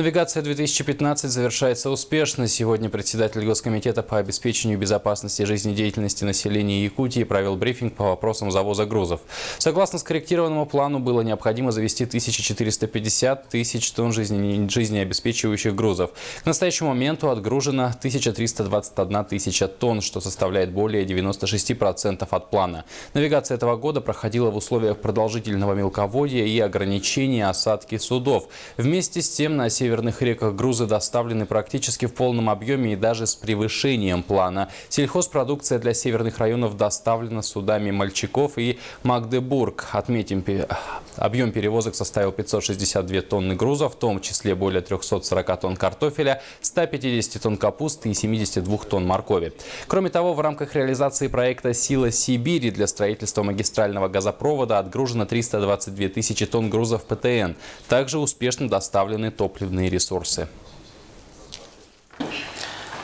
Навигация 2015 завершается успешно. Сегодня председатель Госкомитета по обеспечению безопасности жизнедеятельности населения Якутии провел брифинг по вопросам завоза грузов. Согласно скорректированному плану, было необходимо завести 1450 тысяч тонн жизнеобеспечивающих грузов. К настоящему моменту отгружено 1321 тысяча тонн, что составляет более 96% от плана. Навигация этого года проходила в условиях продолжительного мелководья и ограничения осадки судов. Вместе с тем, на северных реках грузы доставлены практически в полном объеме и даже с превышением плана. Сельхозпродукция для северных районов доставлена судами «Мальчиков» и «Магдебург». Отметим, объем перевозок составил 562 тонны груза, в том числе более 340 тонн картофеля, 150 тонн капусты и 72 тонн моркови. Кроме того, в рамках реализации проекта «Сила Сибири» для строительства магистрального газопровода отгружено 322 тысячи тонн грузов ПТН. Также успешно доставлены топливные ресурсы.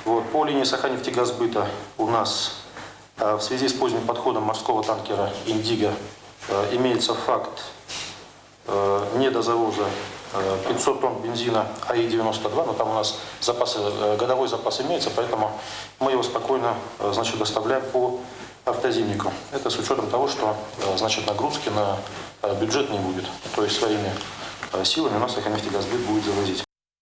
По линии Саханнефтегазбыта у нас в связи с поздним подходом морского танкера «Индиго» имеется факт недозавоза 500 тонн бензина АИ-92, но там у нас годовой запас имеется, поэтому мы его спокойно доставляем по автозимнику. Это с учетом того, что нагрузки на бюджет не будет, то есть своими силами у нас Саханнефтегазбыт будет завозить.